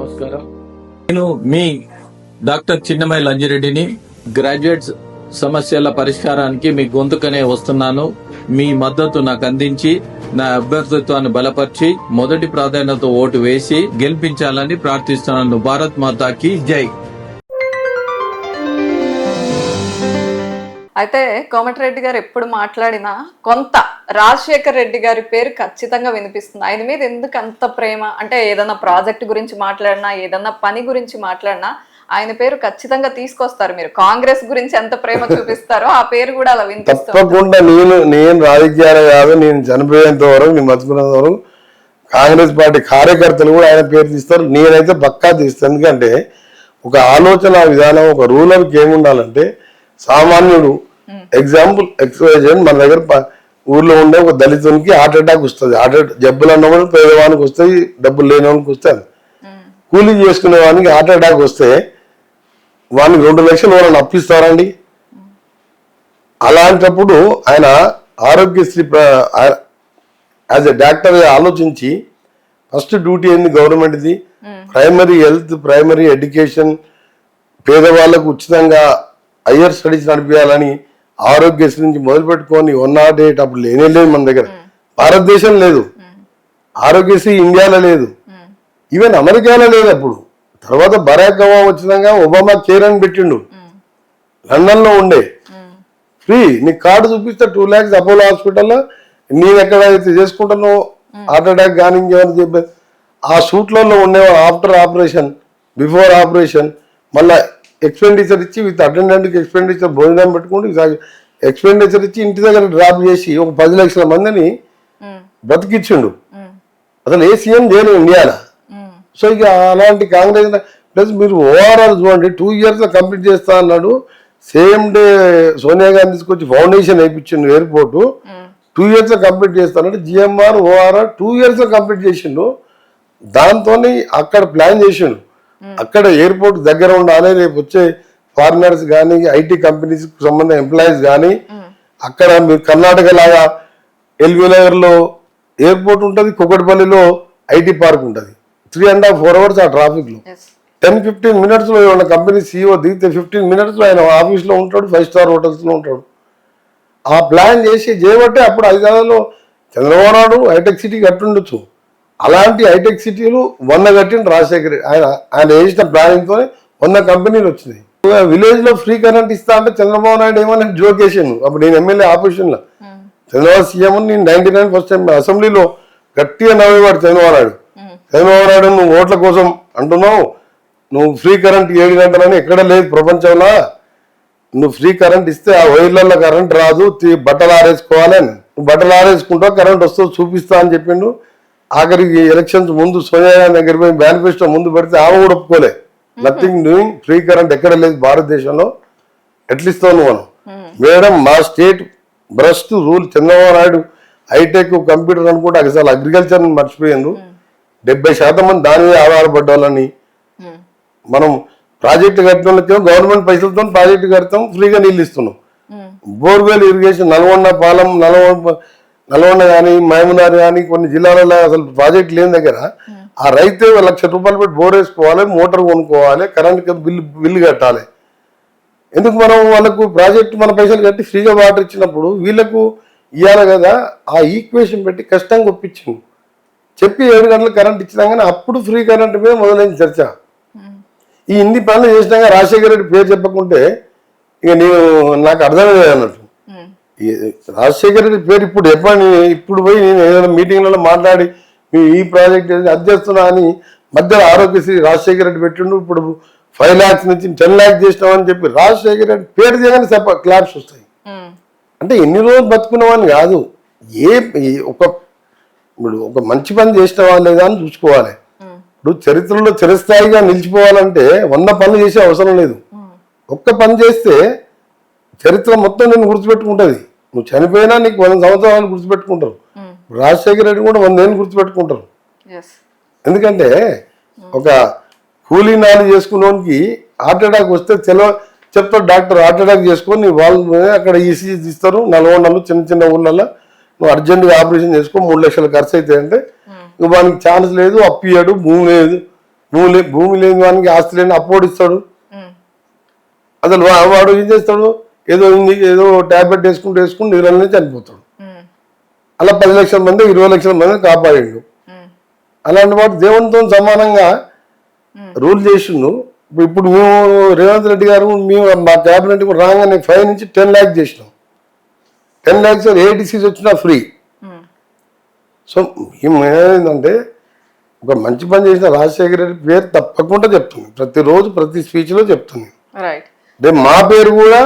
నమస్కారం. నేను మీ doctor చిన్నమై లంజిరెడ్డిని. Graduates సమస్యల పరిష్కారానికి మీ గొంతుకనే వస్తున్నాను. మీ మద్దతు నాకు అందించి నా అభ్యర్థిత్వాన్ని బలపరిచి మొదటి ప్రాధాన్యత ఓటు వేసి గెలిపించాలని ప్రార్థిస్తున్నాను. భారత్ మాతాకి జై. అయితే కోమటిరెడ్డి గారు ఎప్పుడు మాట్లాడినా కొంత రాజశేఖర్ రెడ్డి గారి పేరు ఖచ్చితంగా వినిపిస్తుంది. ఆయన మీద ఎందుకు అంత ప్రేమ అంటే ఏదన్నా ప్రాజెక్ట్ గురించి మాట్లాడినా ఏదన్నా పని గురించి మాట్లాడినా ఆయన పేరు ఖచ్చితంగా తీసుకొస్తారు. మీరు కాంగ్రెస్ గురించి ఎంత ప్రేమ చూపిస్తారో ఆ పేరు కూడా అలా వినిపిస్తుంది. తప్పకుండా నేను రాజకీయాలు కాదు, నేను చనిపోయేంత వరకు నేను మర్చిపోయినంత వరకు కాంగ్రెస్ పార్టీ కార్యకర్తలు కూడా ఆయన పేరు తీస్తారు. నేనైతే పక్కా తీస్తాను. ఎందుకంటే ఒక ఆలోచన విధానం, ఒక రూలర్కి ఏముండాలంటే సామాన్యుడు ఎగ్జాంపుల్ ఎక్స్ప్రెషన్ మన దగ్గర ఊర్లో ఉండే ఒక దళితునికి హార్ట్ అటాక్ వస్తుంది. జబ్బులు అన్నవాడు పేదవానికి వస్తాయి, డబ్బులు లేనివానికి వస్తుంది. కూలీ చేసుకునే వానికి హార్ట్ అటాక్ వస్తే వానికి 2 లక్షలు వాళ్ళని అప్పిస్తారండి. అలాంటప్పుడు ఆయన ఆరోగ్యశ్రీ యాజ్ ఎ డాక్టర్ ఆలోచించి ఫస్ట్ డ్యూటీ ఏంది గవర్నమెంట్ది, ప్రైమరీ హెల్త్, ప్రైమరీ ఎడ్యుకేషన్, పేదవాళ్లకు ఉచితంగా హయ్యర్ స్టడీస్ నడిపించాలని ఆరోగ్యశ్రీ నుంచి మొదలు పెట్టుకొని 108 అప్పుడు లేనే లేదు మన దగ్గర. భారతదేశం లేదు, ఆరోగ్యశ్రీ ఇండియాలో లేదు, ఈవెన్ అమెరికాలో లేదు. అప్పుడు తర్వాత బరాక్ ఒబామా వచ్చినాక ఒబామా కేర్ అని పెట్టిండు. లండన్ లో ఉండే ఫ్రీ, నీకు కార్డు చూపిస్తే 2 lakhs అపోలో హాస్పిటల్లో నేను ఎక్కడైతే చేసుకుంటానో హార్ట్ అటాక్ కానీ ఇంకేమైనా చెప్పేది ఆ సూట్లలో ఉండేవాడు. ఆఫ్టర్ ఆపరేషన్, బిఫోర్ ఆపరేషన్ మళ్ళీ ఎక్స్పెండిచర్ ఇచ్చి విత్ అటెండెంట్కి ఎక్స్పెండిచర్ భోజనం పెట్టుకుంటూ ఎక్స్పెండిచర్ ఇచ్చి ఇంటి దగ్గర డ్రాప్ చేసి ఒక 10 లక్షల మందిని బ్రతికిచ్చిండు. అసలు ఏ సీఎం చేయలేదు ఇండియాలో. సో ఇక అలాంటి కాంగ్రెస్ ప్లస్ మీరు ఓవరాల్ చూడండి, 2 years కంప్లీట్ చేస్తా అన్నాడు. సేమ్ డే సోనియా గాంధీ తీసుకొచ్చి ఫౌండేషన్ వేయించిండు ఎయిర్పోర్టు. 2 years కంప్లీట్ చేస్తానంటే జిఎంఆర్ ఓఆర్ఆర్ 2 years కంప్లీట్ చేసిండు. దాంతో అక్కడ ప్లాన్ చేసిండు. అక్కడ ఎయిర్పోర్ట్ దగ్గర ఉండాలి, రేపు వచ్చే ఫారినర్స్ కానీ ఐటీ కంపెనీస్ సంబంధించిన ఎంప్లాయీస్ కానీ అక్కడ మీరు కర్ణాటక లాగా ఎల్బీ నగర్లో ఎయిర్పోర్ట్ ఉంటుంది, కుకట్పల్లిలో ఐటీ పార్క్ ఉంటుంది. 3.5-4 hours ఆ ట్రాఫిక్ లో 10-15 minutes లో ఏమన్నా కంపెనీ సీఈఓ దిగితే 15 minutes లో ఆయన ఆఫీస్ లో ఉంటాడు, 5-star hotels లో ఉంటాడు. ఆ ప్లాన్ చేసి చేయబట్టే అప్పుడు హైదరాబాద్లో చంద్రబాబు నాయుడు హైటెక్ సిటీ కట్టుండొచ్చు. అలాంటి హైటెక్ సిటీలు 100 కట్టిండు రాజశేఖర్. ఆయన వేసిన ప్లానింగ్ తో 100 కంపెనీలు వచ్చినాయి. విలేజ్ లో ఫ్రీ కరెంట్ ఇస్తా అంటే చంద్రబాబు నాయుడు ఏమన్నా జోక్ వేసాను. అప్పుడు నేను ఎమ్మెల్యే ఆపోజిషన్ లో, చంద్రబాబు సీఎం నేను 99 ఫస్ట్ టైం అసెంబ్లీలో గట్టిగా నవ్వేవాడు చంద్రబాబు నాయుడు. చంద్రబాబు నాయుడు నువ్వు ఓట్ల కోసం అంటున్నావు, నువ్వు ఫ్రీ కరెంట్ 7 గంటలని ఎక్కడ లేదు ప్రపంచంలో, నువ్వు ఫ్రీ కరెంట్ ఇస్తే ఆ వైర్లలో కరెంట్ రాదు, బట్టలు ఆరేసుకోవాలి, నువ్వు బట్టలు ఆరేసుకుంటావు కరెంట్ వస్తుంది చూపిస్తా అని చెప్పిండు. ఆఖరికి ఎలక్షన్స్ ముందు సోనియా గాంధీ దగ్గర పోయి మేనిఫెస్టో ముందు పెడితే ఆమె కూడా ఒప్పుకోలే. నథింగ్ డూయింగ్, ఫ్రీ కరెంట్ ఎక్కడ లేదు భారతదేశంలో, ఎట్లిస్తావు నువ్వు మనం. మేడం మా స్టేట్ బ్రస్ట్ rule Chandrababu Naidu hitech computer అనుకుంటే అసలు అగ్రికల్చర్ మర్చిపోయిండు. 70% మంది దాని మీద ఆధారపడ్డాలని. మనం ప్రాజెక్టు కట్టిన గవర్నమెంట్ పైసలతో ప్రాజెక్టు కడతాం, ఫ్రీగా నీళ్ళు ఇస్తున్నాం. బోర్వెల్ ఇరిగేషన్ నల్గొండ పాలెం, నల్గొండ కానీ మహబూబ్నగర్ కానీ కొన్ని జిల్లాలలో అసలు ప్రాజెక్ట్ లేని దగ్గర ఆ రైతే 1 లక్ష రూపాయలు పెట్టి బోర్ వేసుకోవాలి, మోటార్ కొనుక్కోవాలి, కరెంట్ బిల్లు కట్టాలి. ఎందుకు మనం వాళ్ళకు ప్రాజెక్ట్ మన పైసలు కట్టి ఫ్రీగా వాటర్ ఇచ్చినప్పుడు వీళ్ళకు ఇవ్వాలి కదా. ఆ ఈక్వేషన్ పెట్టి కష్టంగా ఒప్పించింది. చెప్పి 7 గంటలకు కరెంట్ ఇచ్చినా కానీ అప్పుడు ఫ్రీ కరెంట్ మీద మొదలైన చర్చ. ఈ ఇన్ని పనులు చేసినాక రాజశేఖర రెడ్డి పేరు చెప్పకుంటే ఇక నాకు అర్థమయ్యేది అన్నట్టు. రాజశేఖర రెడ్డి పేరు ఇప్పుడు పోయి నేను ఏదైనా మీటింగ్లలో మాట్లాడి ఈ ప్రాజెక్ట్ అది చేస్తున్నా అని మధ్యలో ఆరోగ్యశ్రీ రాజశేఖర రెడ్డి పెట్టిండు. ఇప్పుడు 5 lakhs నుంచి 10 lakhs చేసినామని చెప్పి రాజశేఖర రెడ్డి పేరు చేయగానే క్లాప్స్ వస్తాయి. అంటే ఎన్ని రోజులు బతుకున్నామని కాదు, ఒక మంచి పని చేసినవా లేదా అని చూసుకోవాలి. ఇప్పుడు చరిత్రలో చిరస్థాయిగా నిలిచిపోవాలంటే 100 పనులు చేసే అవసరం లేదు. ఒక్క పని చేస్తే చరిత్ర మొత్తం నేను గుర్తుపెట్టుకుంటుంది. నువ్వు చనిపోయినా నీకు 100 సంవత్సరాలు గుర్తుపెట్టుకుంటారు. రాజశేఖర రెడ్డి కూడా 100 ఏళ్ళు గుర్తుపెట్టుకుంటారు. ఎందుకంటే ఒక కూలీ నాలు చేసుకున్నోనికి హార్ట్ అటాక్ వస్తే చెప్తారు డాక్టర్ హార్ట్ అటాక్ చేసుకొని వాళ్ళు అక్కడ ఈసీజీ తీస్తారు. నల్గొండలు చిన్న ఊళ్ళల్లో నువ్వు అర్జెంటుగా ఆపరేషన్ చేసుకో 3 లక్షలు ఖర్చు అవుతాయి అంటే ఇక వానికి ఛాన్స్ లేదు, అప్పియాడు, భూమి లేదు. భూమి లేని వానికి ఆస్తి లేని అప్పోడిస్తాడు. ఉమ్, అసలు వాడు ఏం చేస్తాడు, ఏదో టాబ్లెట్ వేసుకుంటూ నీళ్ళనే చనిపోతాడు. ఉమ్, అలా 10 లక్షల మంది 20 లక్షల మందిని కాపాడిండు. ఉమ్, అలాంటి వాడు దేవునితో సమానంగా రూల్ చేసిండు. ఇప్పుడు మేము రేవంత్ రెడ్డి గారు మా క్యాబినెట్ రాగానే 5 నుంచి 10 lakhs చేసినాం. 10 lakhs ఏ డిసీజ్ వచ్చినా ఫ్రీ. ఉమ్, సో ఏమైందంటే ఒక మంచి పని చేసిన రాజశేఖర రెడ్డి పేరు తప్పకుండా చెప్తుంది, ప్రతిరోజు ప్రతి స్పీచ్లో చెప్తుంది. రైట్. రేపు మా పేరు కూడా,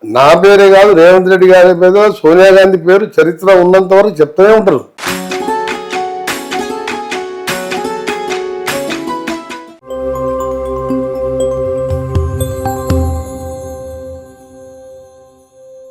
నా పేరే కాదు రేవంత్ రెడ్డి గారి పేరు, సోనియా గాంధీ పేరు చరిత్ర ఉన్నంత వరకు చెప్తూనే ఉంటారు.